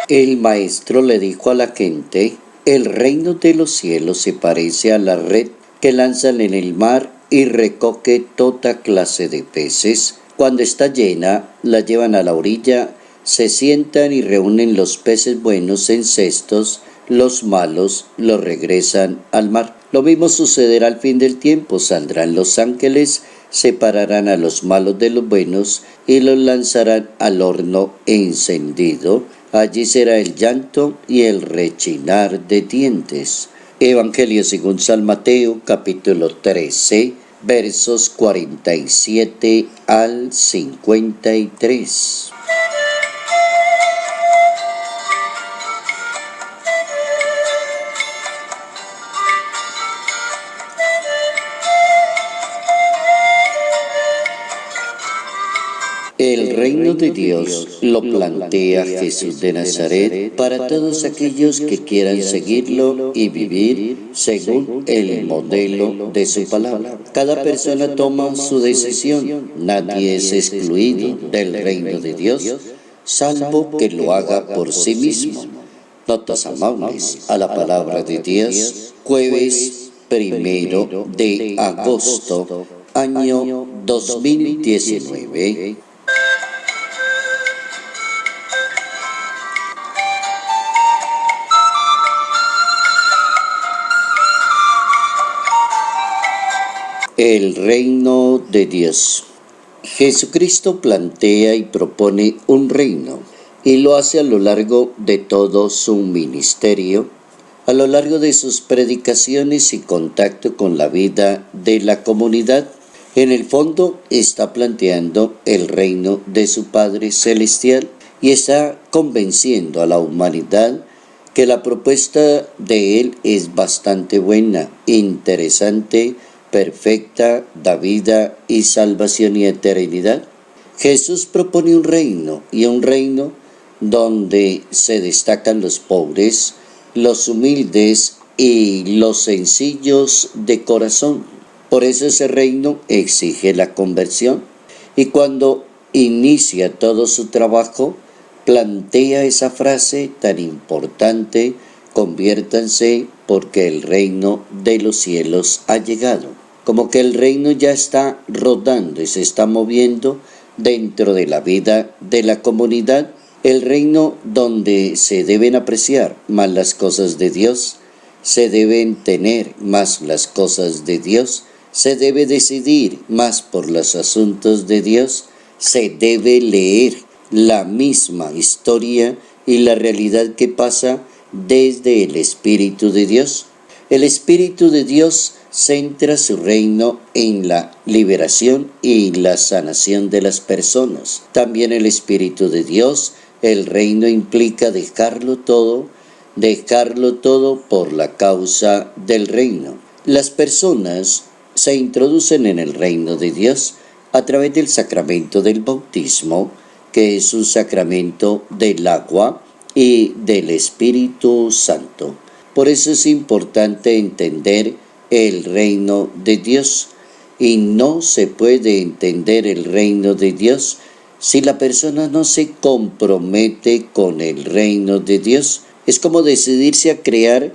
El maestro le dijo a la gente: el reino de los cielos se parece a la red que lanzan en el mar y recoge toda clase de peces. Cuando está llena, la llevan a la orilla, se sientan y reúnen los peces buenos en cestos, los malos los regresan al mar. Lo mismo sucederá al fin del tiempo. Saldrán los ángeles, separarán a los malos de los buenos y los lanzarán al horno encendido. Allí será el llanto y el rechinar de dientes. Evangelio según San Mateo, capítulo 13, versos 47 al 53. El reino de Dios lo plantea Jesús de Nazaret para todos aquellos que quieran seguirlo y vivir según el modelo de su palabra. Cada persona toma su decisión, nadie es excluido del reino de Dios, salvo que lo haga por sí mismo. Notas amables a la palabra de Dios, jueves 1 de agosto, año 2019. El reino de Dios. Jesucristo plantea y propone un reino y lo hace a lo largo de todo su ministerio, a lo largo de sus predicaciones y contacto con la vida de la comunidad. En el fondo está planteando el reino de su Padre Celestial y está convenciendo a la humanidad que la propuesta de Él es bastante buena, interesante, perfecta, da vida y salvación y eternidad. Jesús propone un reino, y un reino donde se destacan los pobres, los humildes y los sencillos de corazón. Por eso ese reino exige la conversión, y cuando inicia todo su trabajo, plantea esa frase tan importante: conviértanse porque el reino de los cielos ha llegado. Como que el reino ya está rodando y se está moviendo dentro de la vida de la comunidad. El reino donde se deben apreciar más las cosas de Dios, se deben tener más las cosas de Dios, se debe decidir más por los asuntos de Dios, se debe leer la misma historia y la realidad que pasa desde el Espíritu de Dios. El Espíritu de Dios centra su reino en la liberación y la sanación de las personas. También el Espíritu de Dios, el reino implica dejarlo todo por la causa del reino. Las personas se introducen en el reino de Dios a través del sacramento del bautismo, que es un sacramento del agua y del Espíritu Santo. Por eso es importante entender el reino de Dios, y no se puede entender el reino de Dios si la persona no se compromete con el reino de Dios. Es como decidirse a crear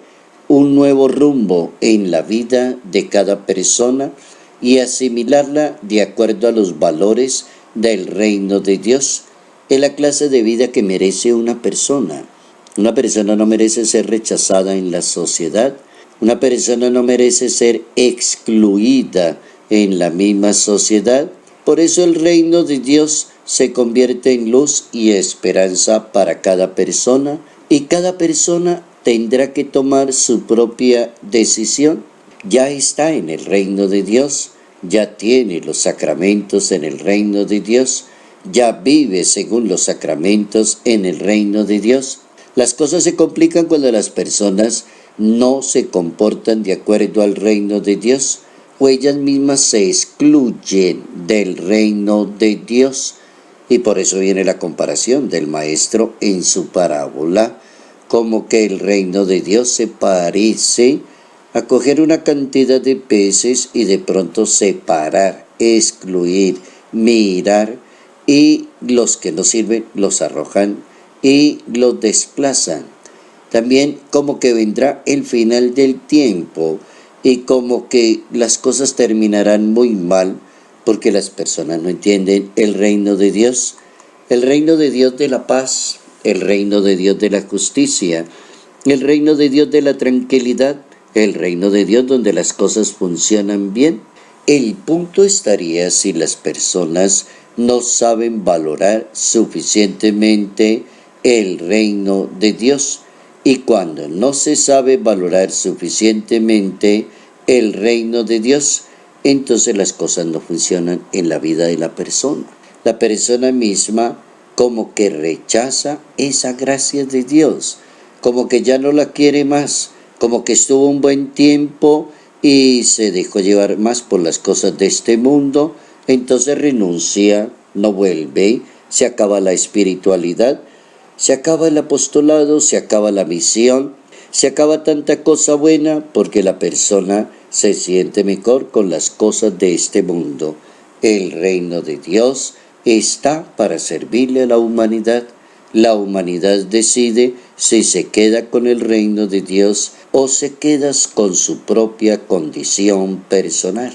un nuevo rumbo en la vida de cada persona y asimilarla de acuerdo a los valores del reino de Dios. Es la clase de vida que merece una persona. Una persona no merece ser rechazada en la sociedad. Una persona no merece ser excluida en la misma sociedad. Por eso el reino de Dios se convierte en luz y esperanza para cada persona, y cada persona tendrá que tomar su propia decisión. Ya está en el reino de Dios, ya tiene los sacramentos en el reino de Dios, ya vive según los sacramentos en el reino de Dios. Las cosas se complican cuando las personas no se comportan de acuerdo al reino de Dios, o ellas mismas se excluyen del reino de Dios. Y por eso viene la comparación del maestro en su parábola, como que el reino de Dios se parece a coger una cantidad de peces y de pronto separar, excluir, mirar, y los que no sirven los arrojan y los desplazan. También como que vendrá el final del tiempo y como que las cosas terminarán muy mal porque las personas no entienden el reino de Dios, el reino de Dios de la paz, el reino de Dios de la justicia, el reino de Dios de la tranquilidad, el reino de Dios donde las cosas funcionan bien. El punto estaría si las personas no saben valorar suficientemente el reino de Dios. Y cuando no se sabe valorar suficientemente el reino de Dios, entonces las cosas no funcionan en la vida de la persona. La persona misma como que rechaza esa gracia de Dios, como que ya no la quiere más, como que estuvo un buen tiempo y se dejó llevar más por las cosas de este mundo, entonces renuncia, no vuelve, se acaba la espiritualidad, se acaba el apostolado, se acaba la misión, se acaba tanta cosa buena porque la persona se siente mejor con las cosas de este mundo. El reino de Dios está para servirle a la humanidad. La humanidad decide si se queda con el reino de Dios o se queda con su propia condición personal.